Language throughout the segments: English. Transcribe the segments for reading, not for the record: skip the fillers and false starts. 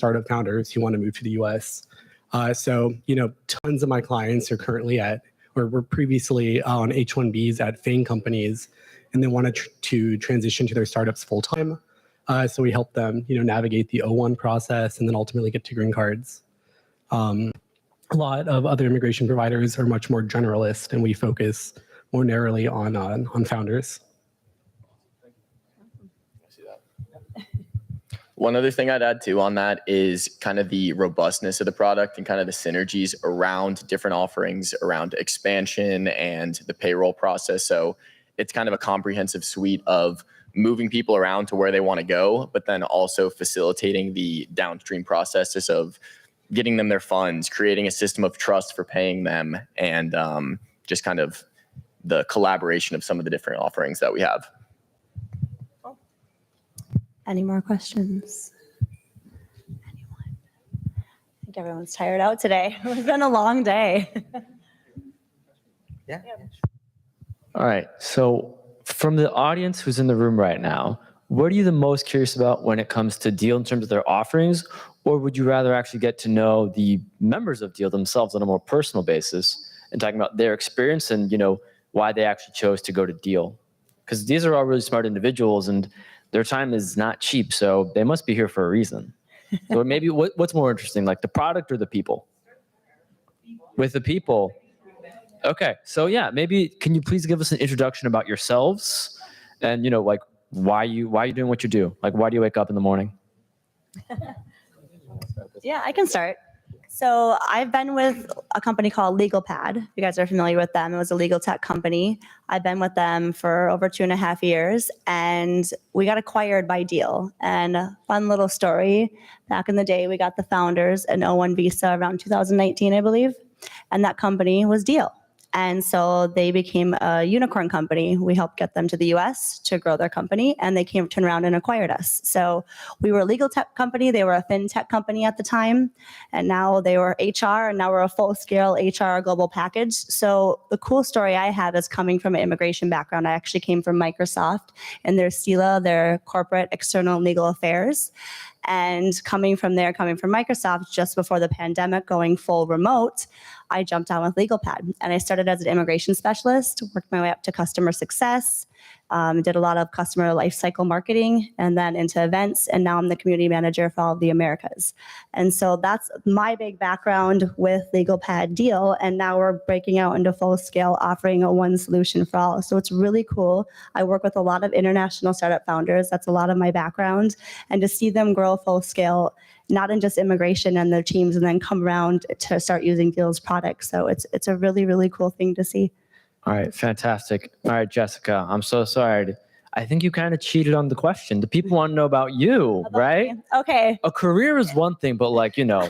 startup founders who want to move to the US. So, tons of my clients are currently or were previously on H-1Bs at FANG companies, and they wanted to transition to their startups full time. So we help them, navigate the O1 process and then ultimately get to green cards. A lot of other immigration providers are much more generalist, and we focus more narrowly on founders. One other thing I'd add too on that is kind of the robustness of the product and kind of the synergies around different offerings around expansion and the payroll process. So it's kind of a comprehensive suite of moving people around to where they want to go, but then also facilitating the downstream processes of getting them their funds, creating a system of trust for paying them, and just kind of the collaboration of some of the different offerings that we have. Any more questions? Anyone? I think everyone's tired out today. It's been a long day. Yeah. All right. So from the audience who's in the room right now, what are you the most curious about when it comes to Deel in terms of their offerings? Or would you rather actually get to know the members of Deel themselves on a more personal basis and talking about their experience and, why they actually chose to go to Deel? Because these are all really smart individuals and their time is not cheap, so they must be here for a reason. So maybe what's more interesting, like the product or the people? With the people. Okay, so yeah, maybe can you please give us an introduction about yourselves and like why you doing what you do? Like why do you wake up in the morning? Yeah, I can start. So I've been with a company called LegalPad. If you guys are familiar with them, it was a legal tech company. I've been with them for over 2.5 years, and we got acquired by Deel. And a fun little story, back in the day, we got the founders an O1 visa around 2019, I believe, and that company was Deel. And so they became a unicorn company. We helped get them to the US to grow their company, and they turned around and acquired us. So we were a legal tech company. They were a fintech company at the time. And now they were HR, and now we're a full-scale HR global package. So the cool story I have is coming from an immigration background. I actually came from Microsoft and their SELA, their corporate external legal affairs. And coming from Microsoft just before the pandemic, going full remote, I jumped on with LegalPad, and I started as an immigration specialist, worked my way up to customer success, did a lot of customer lifecycle marketing, and then into events, and now I'm the community manager for all of the Americas. And so that's my big background with LegalPad Deel, and now we're breaking out into full scale, offering a one solution for all. So it's really cool. I work with a lot of international startup founders. That's a lot of my background, and to see them grow full scale, not in just immigration and their teams, and then come around to start using Deel's products. So it's a really, really cool thing to see. All right, fantastic. All right, Jessica, I'm so sorry. I think you kind of cheated on the question. The people want to know about you, right? Me? Okay. A career is one thing, but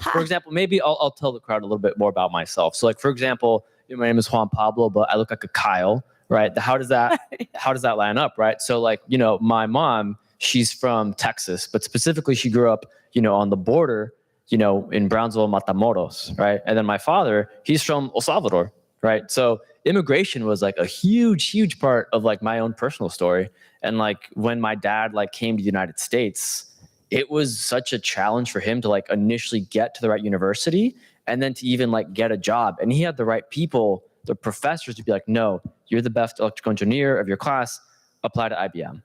for example, maybe I'll tell the crowd a little bit more about myself. So for example, my name is Juan Pablo, but I look like a Kyle, right? How does that line up, right? So my mom, she's from Texas, but specifically she grew up, on the border, in Brownsville, Matamoros, right? And then my father, he's from El Salvador, right? So immigration was like a huge, huge part of my own personal story. And when my dad came to the United States, it was such a challenge for him to initially get to the right university and then to even get a job. And he had the right people, the professors, to be like, no, you're the best electrical engineer of your class, apply to IBM.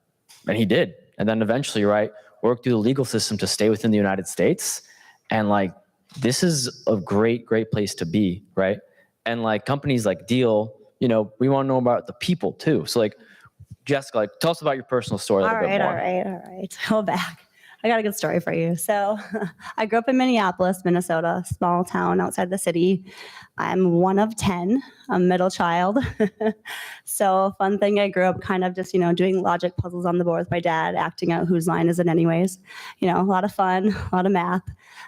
And he did. And then eventually, right, worked through the legal system to stay within the United States. And this is a great, great place to be, right? And companies like Deel, we want to know about the people too. So Jessica, tell us about your personal story a little bit more. All right. Go back. I got a good story for you. So I grew up in Minneapolis, Minnesota, small town outside the city. I'm one of 10, a middle child. So fun thing, I grew up kind of just, doing logic puzzles on the board with my dad, acting out whose line is it anyways. A lot of fun, a lot of math.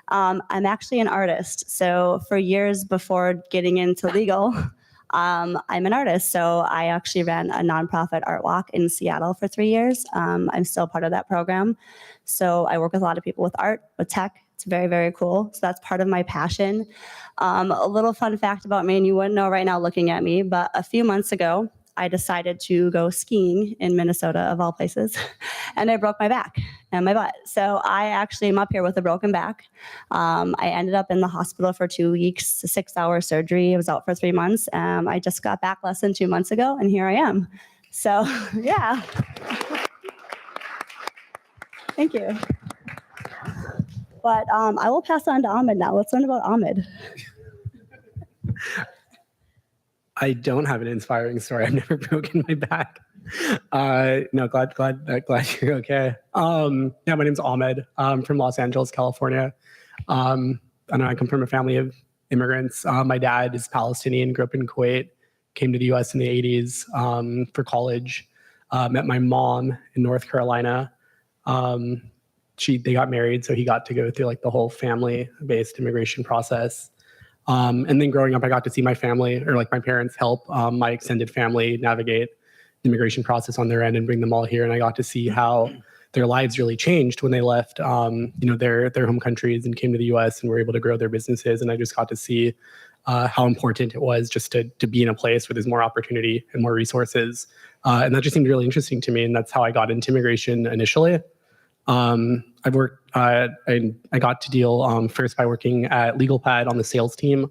I'm actually an artist. So for years before getting into legal, I'm an artist. So I actually ran a nonprofit art walk in Seattle for 3 years. I'm still part of that program. So I work with a lot of people with art, with tech. It's very, very cool. So that's part of my passion. A little fun fact about me, and you wouldn't know right now looking at me, but a few months ago, I decided to go skiing in Minnesota, of all places, and I broke my back and my butt. So I actually am up here with a broken back. I ended up in the hospital for 2 weeks, a 6-hour surgery. I was out for 3 months. I just got back less than 2 months ago, and here I am. So, yeah. Thank you. But I will pass on to Ahmed now. Let's learn about Ahmed. I don't have an inspiring story. I've never broken my back. No, glad you're okay. Yeah, my name's Ahmed. I'm from Los Angeles, California. I come from a family of immigrants. My dad is Palestinian, grew up in Kuwait, came to the U.S. in the 80s for college. Met my mom in North Carolina. They got married, so he got to go through like the whole family-based immigration process. And then growing up, I got to see my family, or like my parents, help my extended family navigate the immigration process on their end and bring them all here. And I got to see how their lives really changed when they left, their home countries and came to the U.S. and were able to grow their businesses. And I just got to see how important it was just to be in a place where there's more opportunity and more resources. And that just seemed really interesting to me. And that's how I got into immigration initially. I've worked, I got to Deel first by working at LegalPad on the sales team.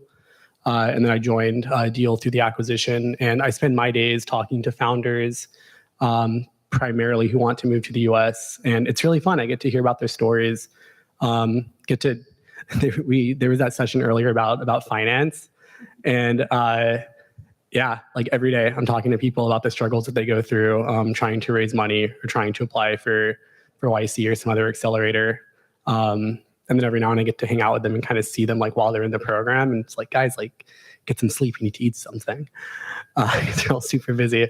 And then I joined Deel through the acquisition. And I spend my days talking to founders, primarily who want to move to the US. And it's really fun. I get to hear about their stories. There was that session earlier about finance. And yeah, like every day I'm talking to people about the struggles that they go through, trying to raise money or trying to apply for YC or some other accelerator. And then every now and then I get to hang out with them and kind of see them like while they're in the program. And it's like, guys, like get some sleep. You need to eat something. They're all super busy.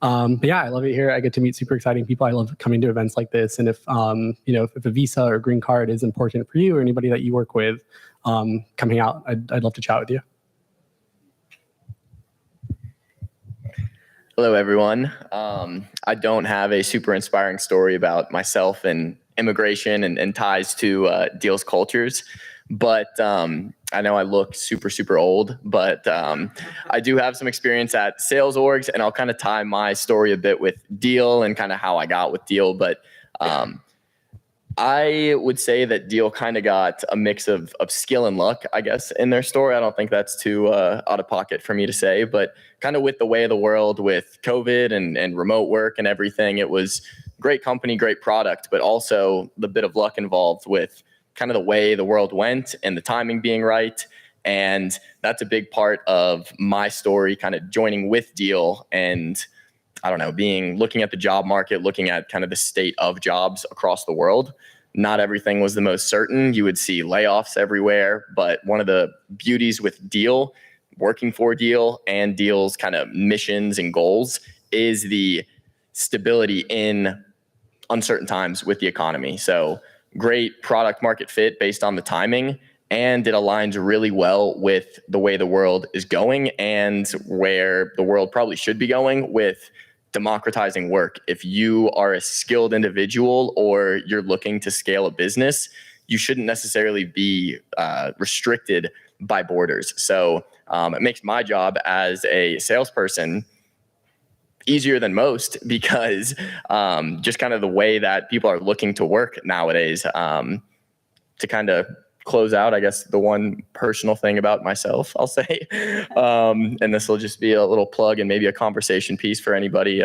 But yeah, I love it here. I get to meet super exciting people. I love coming to events like this. And if, if a visa or green card is important for you or anybody that you work with, coming out, I'd love to chat with you. Hello, everyone. I don't have a super inspiring story about myself and immigration and ties to Deel's cultures, but I know I look super, super old, but I do have some experience at sales orgs, and I'll kind of tie my story a bit with Deel and kind of how I got with Deel. But I would say that Deel kind of got a mix of skill and luck, I guess, in their story. I don't think that's too out of pocket for me to say, but kind of with the way of the world with COVID and remote work and everything, it was great company, great product, but also the bit of luck involved with kind of the way the world went and the timing being right. And that's a big part of my story, kind of joining with Deel and I don't know, looking at the job market, looking at kind of the state of jobs across the world. Not everything was the most certain. You would see layoffs everywhere, but one of the beauties with Deel, working for Deel and Deel's kind of missions and goals is the stability in uncertain times with the economy. So great product market fit based on the timing, and it aligns really well with the way the world is going and where the world probably should be going with democratizing work. If you are a skilled individual or you're looking to scale a business, you shouldn't necessarily be restricted by borders. So it makes my job as a salesperson easier than most because just kind of the way that people are looking to work nowadays. To kind of close out, I guess, the one personal thing about myself, I'll say, and this will just be a little plug and maybe a conversation piece for anybody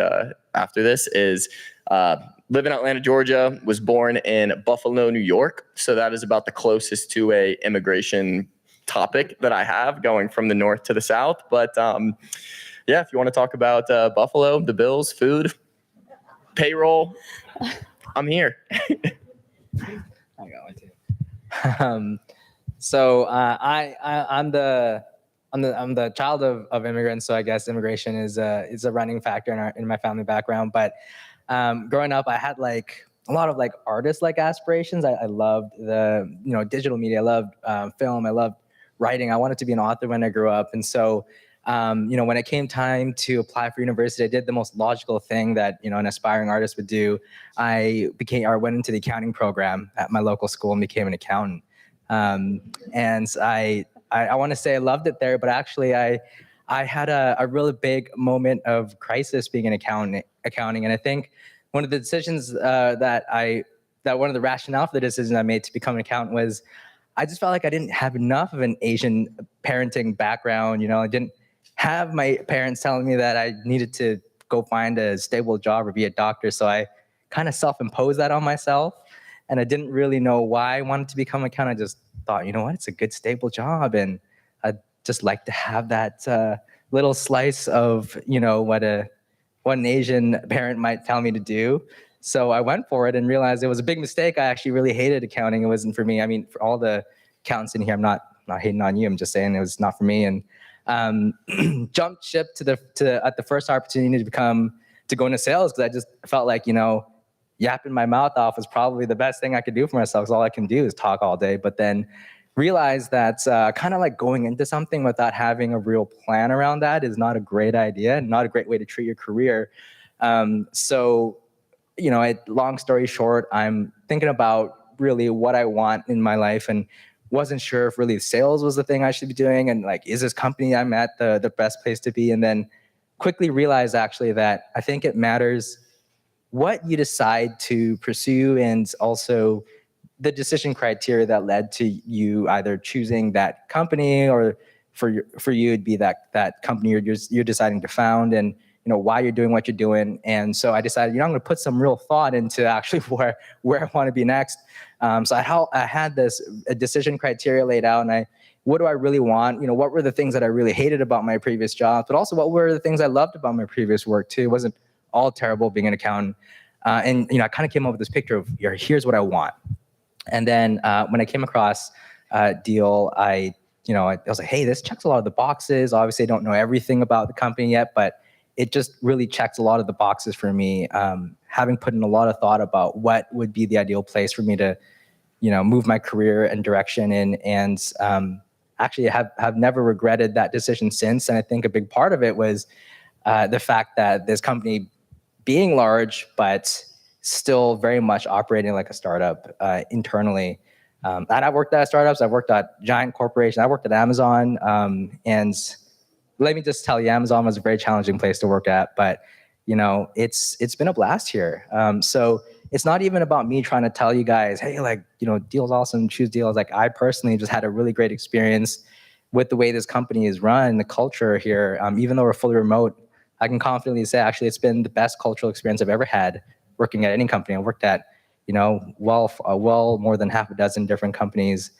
after this, is live in Atlanta, Georgia, was born in Buffalo, New York. So that is about the closest to a immigration topic that I have, going from the north to the south. But yeah, if you want to talk about Buffalo, the Bills, food, payroll, I'm here. I got one too. So I'm the child of immigrants, so I guess immigration is a running factor in my family background. But growing up, I had like a lot of like artist like aspirations. I loved the digital media. I loved film. I loved writing. I wanted to be an author when I grew up, and so when it came time to apply for university, I did the most logical thing that an aspiring artist would do. I went into the accounting program at my local school and became an accountant. And I want to say I loved it there, but actually I I had a really big moment of crisis being in accounting. And I think one of the decisions that one of the rationale for the decision I made to become an accountant was I just felt like I didn't have enough of an Asian parenting background. I didn't have my parents telling me that I needed to go find a stable job or be a doctor. So I kind of self-imposed that on myself. And I didn't really know why I wanted to become an accountant. I just thought, you know what, it's a good, stable job. And I'd just like to have that little slice of, what an Asian parent might tell me to do. So I went for it and realized it was a big mistake. I actually really hated accounting. It wasn't for me. I mean, for all the accountants in here, I'm not hating on you. I'm just saying it was not for me. And jumped ship at the first opportunity to go into sales, because I just felt like, yapping my mouth off was probably the best thing I could do for myself, because all I can do is talk all day. But then realized that kind of like going into something without having a real plan around that is not a great idea and not a great way to treat your career. So, long story short, I'm thinking about really what I want in my life and wasn't sure if really sales was the thing I should be doing. And like, is this company I'm at the best place to be? And then quickly realized actually that I think it matters what you decide to pursue, and also the decision criteria that led to you either choosing that company, or for you it'd be that company you're deciding to found, and why you're doing what you're doing. And so I decided, I'm going to put some real thought into actually where I want to be next. So I had a decision criteria laid out, and what do I really want? What were the things that I really hated about my previous job, but also what were the things I loved about my previous work too? It wasn't all terrible being an accountant. And I kind of came up with this picture of here's what I want. And then when I came across Deel, I was like, hey, this checks a lot of the boxes. Obviously, I don't know everything about the company yet, but it just really checks a lot of the boxes for me. Having put in a lot of thought about what would be the ideal place for me to, move my career and direction in, and actually have never regretted that decision since. And I think a big part of it was the fact that this company being large, but still very much operating like a startup internally. And I've worked at startups, I've worked at giant corporations, I worked at Amazon, and let me just tell you, Amazon was a very challenging place to work at, but it's been a blast here. So it's not even about me trying to tell you guys, hey, Deel's awesome, choose Deel. Like, I personally just had a really great experience with the way this company is run, the culture here. Even though we're fully remote, I can confidently say, actually, it's been the best cultural experience I've ever had working at any company. I worked at, well more than half a dozen different companies.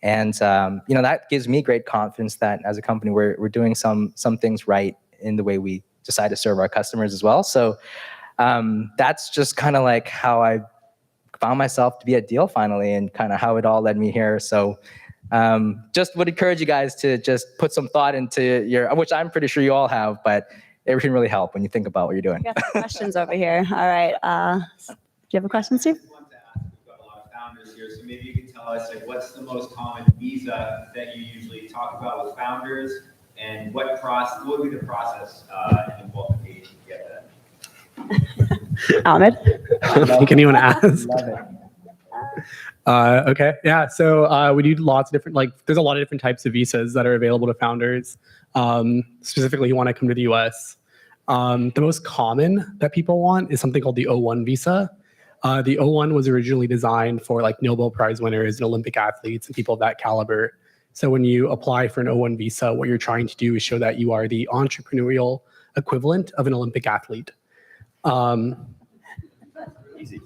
And, that gives me great confidence that as a company, we're doing some things right in the way we decide to serve our customers as well. So that's just kind of like how I found myself to be at Deel finally, and kind of how it all led me here. So just would encourage you guys to just put some thought into which I'm pretty sure you all have, but it can really help when you think about what you're doing. We got some questions over here. All right. Do you have a question, Steve? I want to ask, we've got a lot of founders here, so maybe you can tell us what's the most common visa that you usually talk about with founders, and what would be the process and the qualification to get that? Ahmed? Can anyone ask? Love it. Okay, yeah. So we do lots of different, there's a lot of different types of visas that are available to founders. Specifically, you want to come to the US. The most common that people want is something called the O1 visa. The O1 was originally designed for Nobel Prize winners and Olympic athletes and people of that caliber. So when you apply for an O1 visa, what you're trying to do is show that you are the entrepreneurial equivalent of an Olympic athlete. Easy.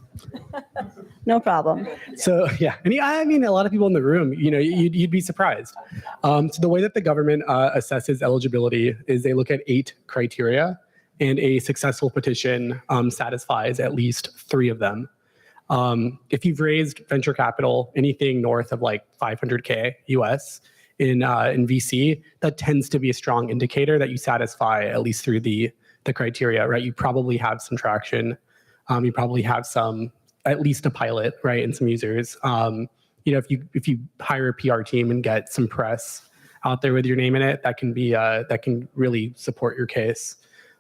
No problem. So yeah, and I mean, a lot of people in the room, you'd be surprised. So the way that the government assesses eligibility is they look at 8 criteria, and a successful petition satisfies at least 3 of them. If you've raised venture capital, anything north of $500K US in VC, that tends to be a strong indicator that you satisfy at least through the criteria, right? You probably have some traction. You probably have at least a pilot, right, and some users. If you hire a PR team and get some press out there with your name in it, that can really support your case.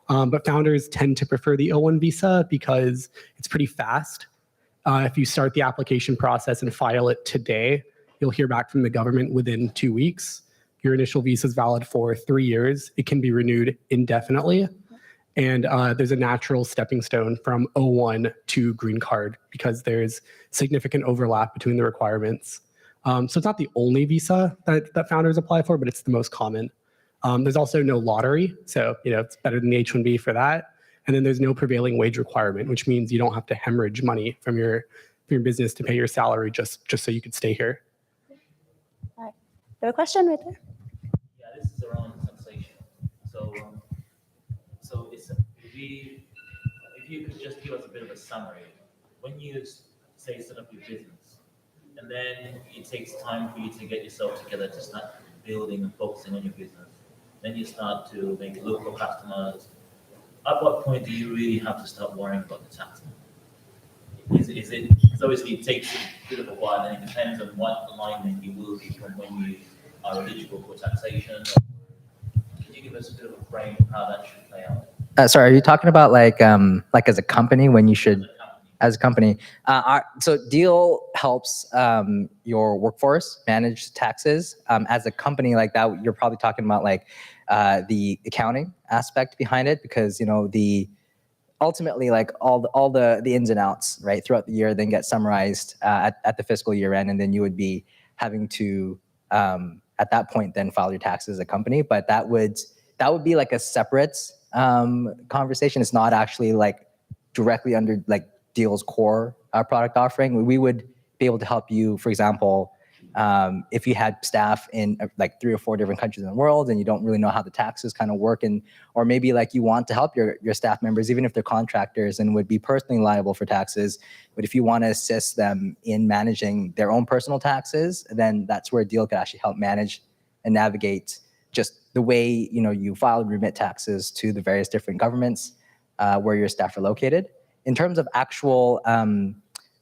But founders tend to prefer the O1 visa because it's pretty fast. If you start the application process and file it today, you'll hear back from the government within 2 weeks. your initial visa is valid for 3 years. It can be renewed indefinitely. And there's a natural stepping stone from O1 to green card because there's significant overlap between the requirements. So it's not the only visa that founders apply for, but it's the most common. There's also no lottery. So, it's better than the H-1B for that. And then there's no prevailing wage requirement, which means you don't have to hemorrhage money from your business to pay your salary just so you could stay here. All right. You have a question right there? Yeah, this is around taxation. So if you could just give us a bit of a summary, when you say set up your business, and then it takes time for you to get yourself together to start building and focusing on your business, then you start to make local customers. At what point do you really have to start worrying about the tax? Is it? Because obviously it takes a bit of a while, and it depends on what alignment you will be from when you are eligible for taxation. Can you give us a bit of a frame of how that should play out? Sorry, are you talking about like as a company when you should, as a company? So Deel helps your workforce manage taxes. As a company like that, you're probably talking about like the accounting aspect behind it, because ultimately like all the ins and outs right throughout the year then get summarized at the fiscal year end, and then you would be having to at that point then file your taxes as a company. But that would be like a separate conversation. It's not actually like directly under like Deel's core product offering. We would be able to help you, for example, if you had staff in like 3 or 4 different countries in the world and you don't really know how the taxes kind of work, or maybe like you want to help your staff members, even if they're contractors and would be personally liable for taxes, but if you want to assist them in managing their own personal taxes, then that's where Deel could actually help manage and navigate just the way you file and remit taxes to the various different governments where your staff are located. In terms of actual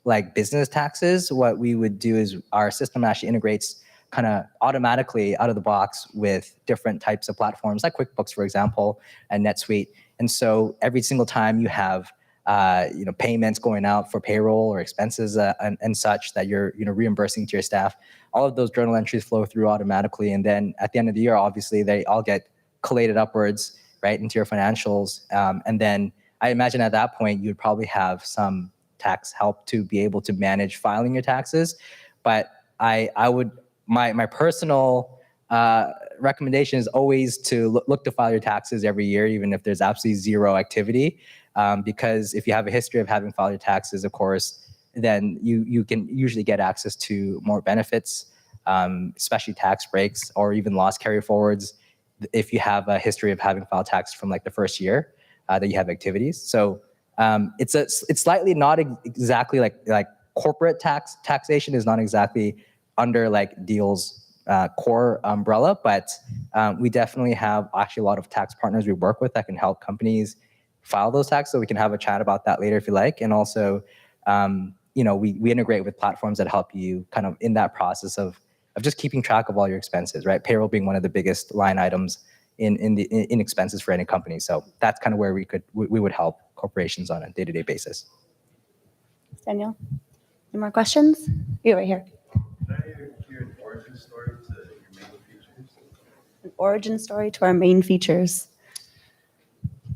like business taxes, what we would do is our system actually integrates kind of automatically out of the box with different types of platforms like QuickBooks, for example, and NetSuite. And so every single time you have payments going out for payroll or expenses and such that you're reimbursing to your staff, all of those journal entries flow through automatically. And then at the end of the year, obviously they all get collated upwards right into your financials. And then I imagine at that point you'd probably have some tax help to be able to manage filing your taxes. But I would my personal recommendation is always to look to file your taxes every year, even if there's absolutely zero activity. Because if you have a history of having filed your taxes, of course, then you can usually get access to more benefits, especially tax breaks or even loss carry forwards if you have a history of having filed taxes from like the first year that you have activities. So it's slightly not exactly like corporate taxation is not exactly under like Deel's core umbrella, but we definitely have actually a lot of tax partners we work with that can help companies file those taxes. So we can have a chat about that later if you like. And also, we integrate with platforms that help you kind of in that process of just keeping track of all your expenses, right? Payroll being one of the biggest line items in expenses for any company. So that's kind of where we would help corporations on a day-to-day basis. Daniel, any more questions? You right here. Can I hear an origin story to your main features? An origin story to our main features.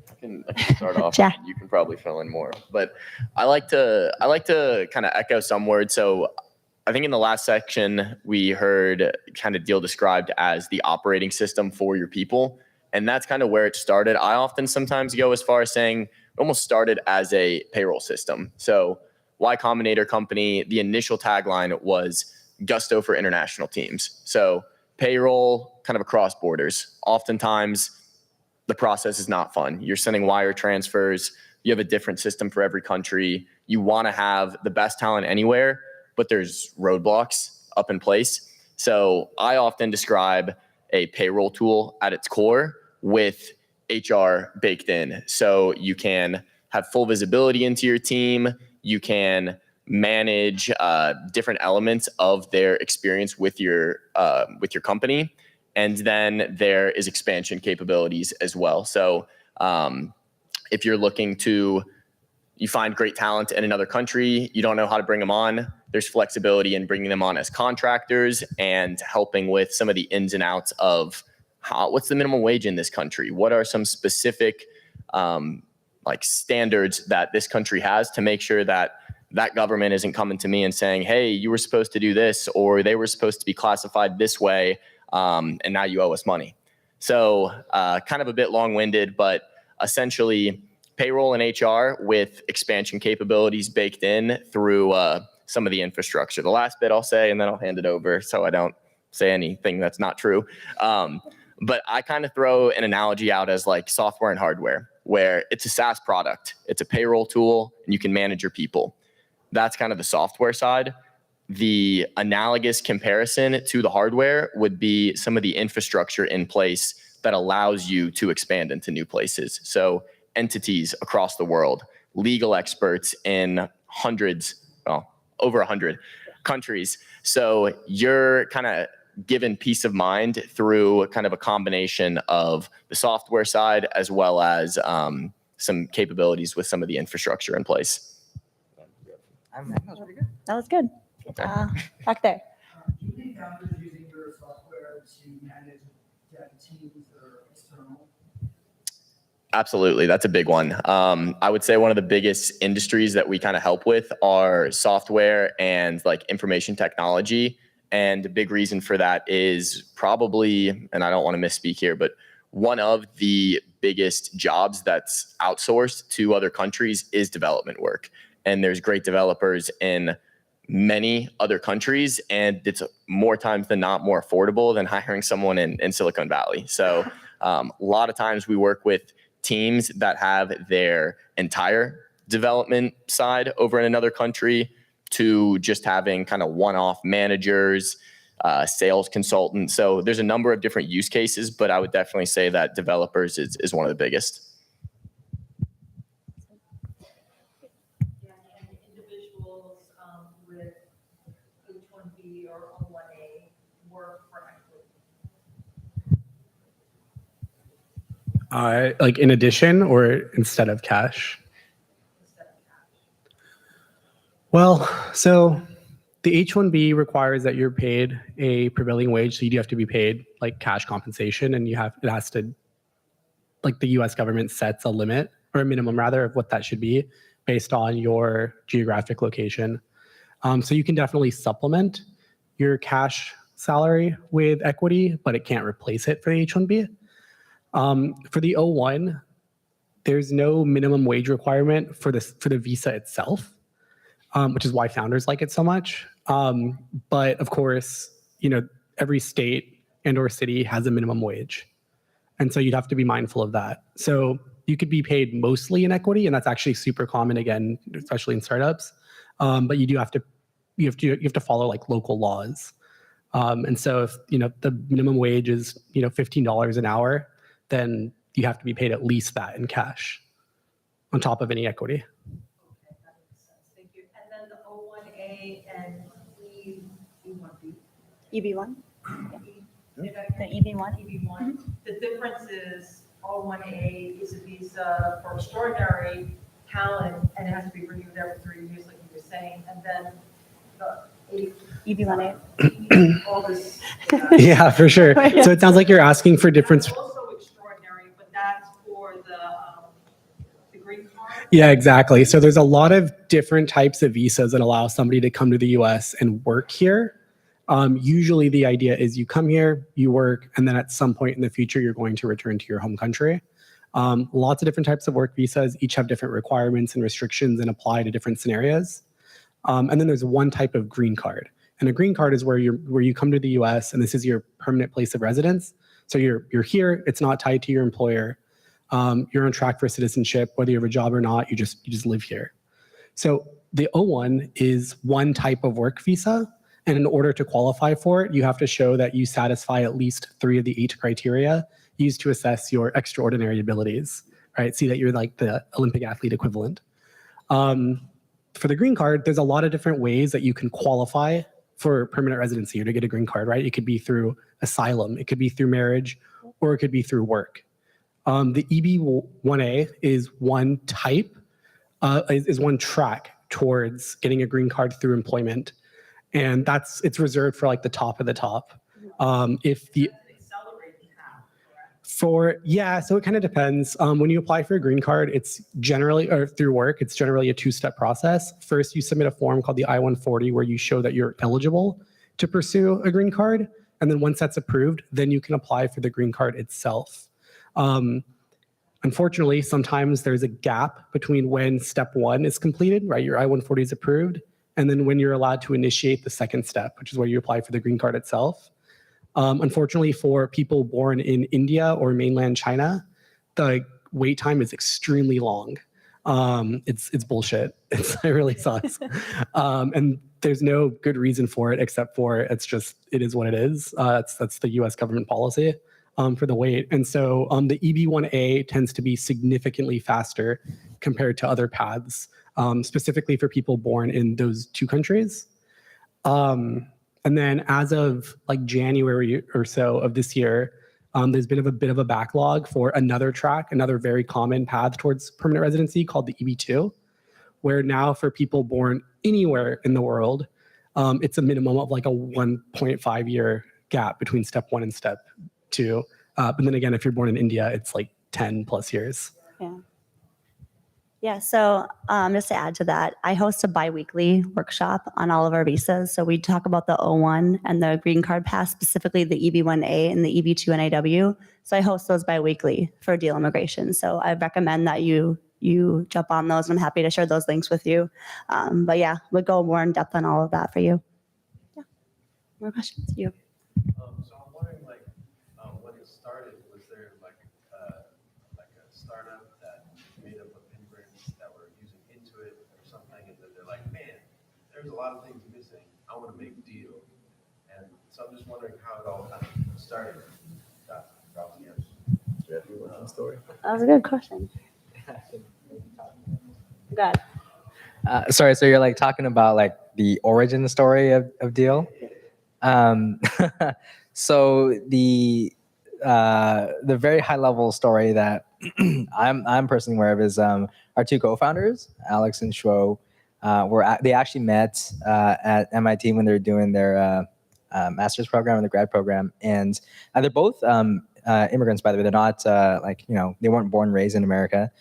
I can start off. Yeah. You can probably fill in more, but I like to kind of echo some words. So I think in the last section we heard kind of Deel described as the operating system for your people, and that's kind of where it started. I often sometimes go as far as saying it almost started as a payroll system. So Y Combinator Company, the initial tagline was Gusto for international teams. So payroll kind of across borders. Oftentimes the process is not fun. You're sending wire transfers. You have a different system for every country. You want to have the best talent anywhere, but there's roadblocks up in place. So I often describe a payroll tool at its core with HR baked in. So you can have full visibility into your team. You can manage different elements of their experience with your company. And then there is expansion capabilities as well. So if you're looking to you find great talent in another country, you don't know how to bring them on. There's flexibility in bringing them on as contractors and helping with some of the ins and outs of what's the minimum wage in this country? What are some specific like standards that this country has to make sure that that government isn't coming to me and saying, hey, you were supposed to do this, or they were supposed to be classified this way, and now you owe us money. So kind of a bit long-winded, but essentially payroll and HR with expansion capabilities baked in through some of the infrastructure. The last bit I'll say, and then I'll hand it over so I don't say anything that's not true. But I kind of throw an analogy out as like software and hardware, where it's a SaaS product. It's a payroll tool, and you can manage your people. That's kind of the software side. The analogous comparison to the hardware would be some of the infrastructure in place that allows you to expand into new places. So entities across the world, legal experts in hundreds, well, over 100 countries. So you're kind of given peace of mind through kind of a combination of the software side as well as some capabilities with some of the infrastructure in place. That was good. Okay. Back there. Do you think founders using your software to manage dev teams that are external? Absolutely. That's a big one. I would say one of the biggest industries that we kind of help with are software and like information technology. And a big reason for that is probably, and I don't want to misspeak here, but one of the biggest jobs that's outsourced to other countries is development work. And there's great developers in many other countries, and it's more times than not more affordable than hiring someone in Silicon Valley. So a lot of times we work with teams that have their entire development side over in another country to just having kind of one-off managers, sales consultants. So there's a number of different use cases, but I would definitely say that developers is one of the biggest. Yeah, and individuals with H-1B or O-1A work for equity Like in addition or instead of cash? instead of cash. Well, so the H-1B requires that you're paid a prevailing wage, so you do have to be paid like cash compensation, and it has to, like the U.S. government sets a limit or a minimum rather of what that should be based on your geographic location. So you can definitely supplement your cash salary with equity, but it can't replace it for the H-1B. For the O-1, there's no minimum wage requirement for the visa itself, which is why founders like it so much. But of course, every state and or city has a minimum wage. And so you'd have to be mindful of that. So you could be paid mostly in equity, and that's actually super common again, especially in startups. But you have to follow like local laws. And so if the minimum wage is $15 an hour, then you have to be paid at least that in cash on top of any equity. Okay, that makes sense. Thank you. And then the O-1A and E-1B. EB1. Did I The EB1. EB1. The difference is O-1A is a visa for extraordinary talent, and it has to be renewed every 3 years, like you were saying. And then the EB1A. all this. Yeah, for sure. So it sounds like you're asking for difference. That's also extraordinary, but that's for the green card. Yeah, exactly. So there's a lot of different types of visas that allow somebody to come to the US and work here. Usually the idea is you come here, you work, and then at some point in the future, you're going to return to your home country. Lots of different types of work visas, each have different requirements and restrictions and apply to different scenarios. And then there's one type of green card. And a green card is where you come to the US and this is your permanent place of residence. So you're here, it's not tied to your employer. You're on track for citizenship, whether you have a job or not, you just live here. So the O1 is one type of work visa. And in order to qualify for it, you have to show that you satisfy at least 3 of the 8 criteria used to assess your extraordinary abilities, right? See that you're like the Olympic athlete equivalent. For the green card, there's a lot of different ways that you can qualify for permanent residency or to get a green card, right? It could be through asylum, it could be through marriage, or it could be through work. The EB1A is one type is one track towards getting a green card through employment, and it's reserved for like the top of the top. If the so it kind of depends. When you apply for a green card, it's generally, or through work, it's generally a two-step process. First, you submit a form called the I-140 where you show that you're eligible to pursue a green card. And then once that's approved, then you can apply for the green card itself. Unfortunately, sometimes there's a gap between when step one is completed, right? Your I-140 is approved, and then when you're allowed to initiate the second step, which is where you apply for the green card itself. Unfortunately, for people born in India or mainland China, the wait time is extremely long. It's bullshit. It really sucks. And there's no good reason for it except for it is what it is. That's the U.S. government policy for the wait. And so the EB1A tends to be significantly faster compared to other paths, specifically for people born in those two countries. And then as of like January or so of this year, there's been a bit of a backlog for another track, another very common path towards permanent residency called the EB2, where now for people born anywhere in the world, it's a minimum of like a 1.5 year gap between step one and step two. But then again, if you're born in India, it's like 10 plus years. Yeah. Yeah, so just to add to that, I host a biweekly workshop on all of our visas. So we talk about the O1 and the green card pass, specifically the EB1A and the EB2 and AW. So I host those biweekly for Deel Immigration. So I recommend that you jump on those, and I'm happy to share those links with you. But yeah, we'll go more in depth on all of that for you. Yeah, more questions? You. So I'm wondering, when it started, was there like a startup that made up of immigrants that were using Intuit or something, and then they're like, man, there's a lot of things missing. I want to make Deel. And so I'm just wondering how it all kind of started. That was a good question. Good. Sorry, so you're like talking about like the origin story of Deel? So the very high level story that I'm personally aware of is our two co-founders, Alex and Shuo. They actually met at MIT when they were doing their master's program and the grad program, and they're both immigrants, by the way. They're not they weren't born and raised in America.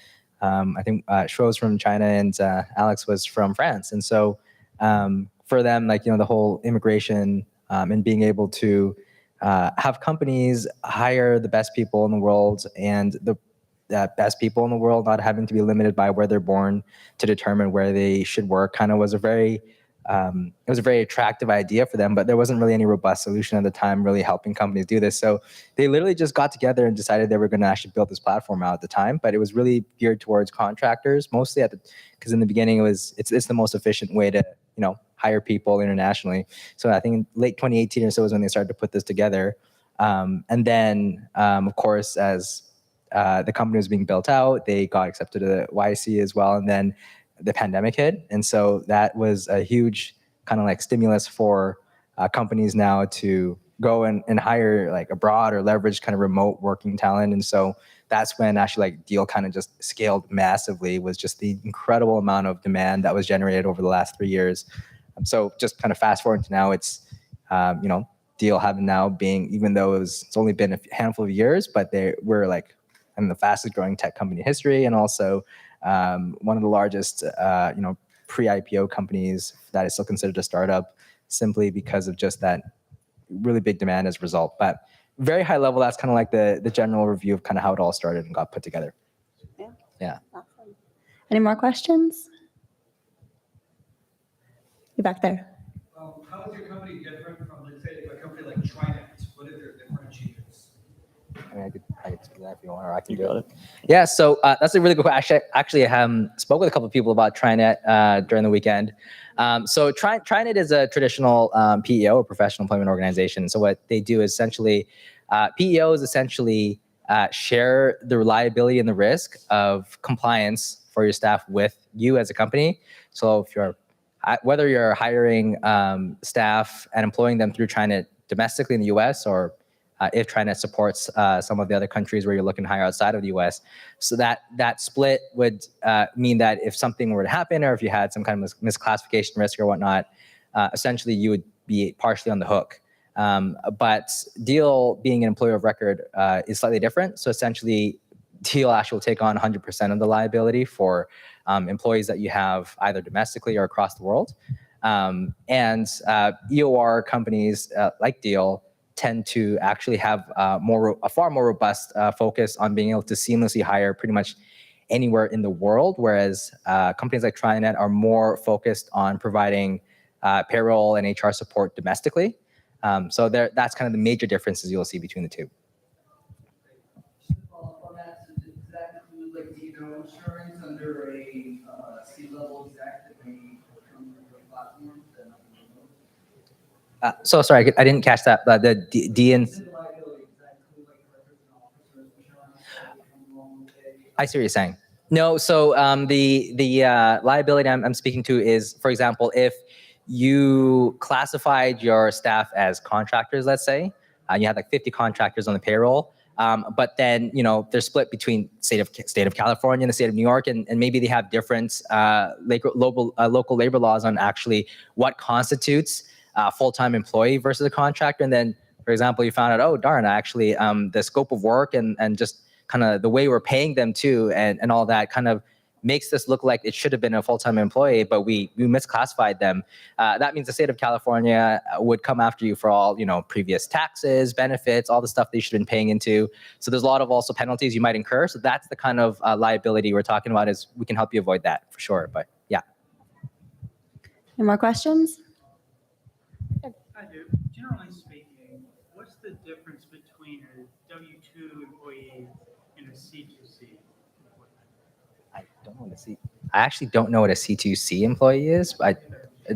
I think Shuo's from China and Alex was from France, and so for them, the whole immigration and being able to have companies hire the best people in the world, and the best people in the world not having to be limited by where they're born to determine where they should work, kind of was a very attractive idea for them, but there wasn't really any robust solution at the time really helping companies do this. So they literally just got together and decided they were going to actually build this platform out at the time, but it was really geared towards contractors mostly because in the beginning it's the most efficient way to hire people internationally. So I think in late 2018 or so is when they started to put this together. And then of course, as the company was being built out, they got accepted to YC as well. And then the pandemic hit. And so that was a huge kind of stimulus for companies now to go and hire abroad or leverage kind of remote working talent. And so that's when actually Deel kind of just scaled massively, was just the incredible amount of demand that was generated over the last 3 years. So just kind of fast forward to now, it's, Deel having now being, even though it's only been a handful of years, but we're in the fastest growing tech company in history, and also one of the largest, pre-IPO companies that is still considered a startup, simply because of just that really big demand as a result. But very high level, that's kind of the general review of kind of how it all started and got put together. Yeah. Awesome. Any more questions? You back there. How is your company different from, let's say, a company like TriNet? What are their differentiators? I could do that if you want, or I can do it. Yeah, so that's a really good question. Actually, I spoke with a couple of people about TriNet during the weekend. So TriNet is a traditional PEO, or professional employment organization. So what they do is essentially, PEOs essentially share the reliability and the risk of compliance for your staff with you as a company. So if whether you're hiring staff and employing them through TriNet domestically in the US or if TriNet supports some of the other countries where you're looking to hire outside of the US. So that split would mean that if something were to happen, or if you had some kind of misclassification risk or whatnot, essentially you would be partially on the hook. But Deel, being an employer of record, is slightly different. So essentially, Deel actually will take on 100% of the liability for employees that you have either domestically or across the world. And EOR companies like Deel tend to actually have a far more robust focus on being able to seamlessly hire pretty much anywhere in the world, whereas companies like TriNet are more focused on providing payroll and HR support domestically. So that's kind of the major differences you'll see between the two. On that, so does that include like insurance under a C-level exec that may come from the platform? So sorry, I didn't catch that. The D and I see what you're saying. No, so the liability I'm speaking to is, for example, if you classified your staff as contractors, let's say, you had like 50 contractors on the payroll, but then they're split between state of California and the state of New York, and maybe they have different local labor laws on actually what constitutes a full-time employee versus a contractor. And then, for example, you found out, oh darn, actually the scope of work and just kind of the way we're paying them too, and all that kind of makes this look like it should have been a full-time employee, but we misclassified them. That means the state of California would come after you for all previous taxes, benefits, all the stuff that you should have been paying into. So there's a lot of also penalties you might incur. So that's the kind of liability we're talking about. Is we can help you avoid that for sure. But yeah. Any more questions? I do. Generally speaking, what's the difference between a W-2 employee and a C2C? I actually don't know what a C2C employee is. A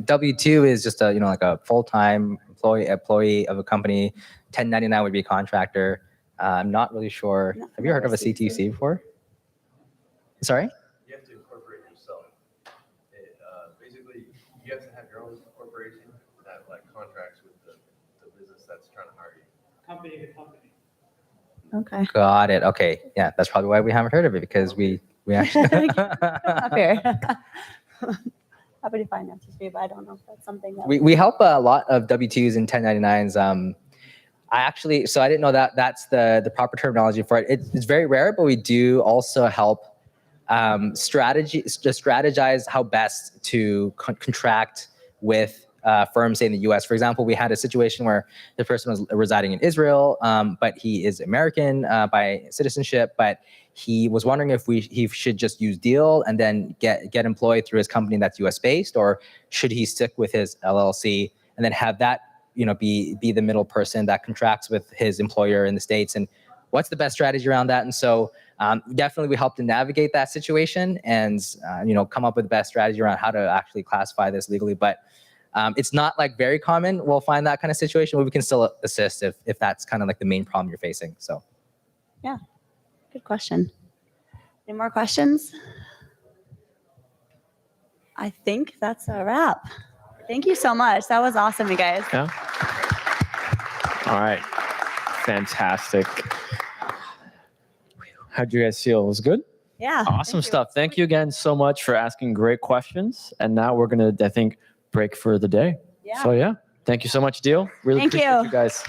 W-2 is just a like a full-time employee of a company. 1099 would be a contractor. I'm not really sure. Have you heard of a C2C before? Sorry? You have to incorporate yourself. Basically, you have to have your own corporation that like contracts with the business that's trying to hire you. Company to company. Okay. Got it. Okay. Yeah, that's probably why we haven't heard of it, because we actually Up here. Happy to find answers for you, but I don't know if that's something that we help a lot of W-2s and 1099s. So I didn't know that that's the proper terminology for it. It's very rare, but we do also help strategize how best to contract with firms, say in the U.S. For example, we had a situation where the person was residing in Israel, but he is American by citizenship, but he was wondering if he should just use Deel and then get employed through his company that's U.S. based, or should he stick with his LLC and then have that be the middle person that contracts with his employer in the States, and what's the best strategy around that? And so definitely we help to navigate that situation and come up with the best strategy around how to actually classify this legally. But it's not like very common. We'll find that kind of situation, but we can still assist if that's kind of like the main problem you're facing. So Yeah, good question. Any more questions? I think that's a wrap. Thank you so much. That was awesome, you guys. Yeah. All right. Fantastic. How'd you guys feel? It was good? Yeah. Awesome stuff. Thank you again so much for asking great questions. And now we're going to, I think, break for the day. Yeah. So yeah, thank you so much, Deel. Really Thank appreciate you. you guys.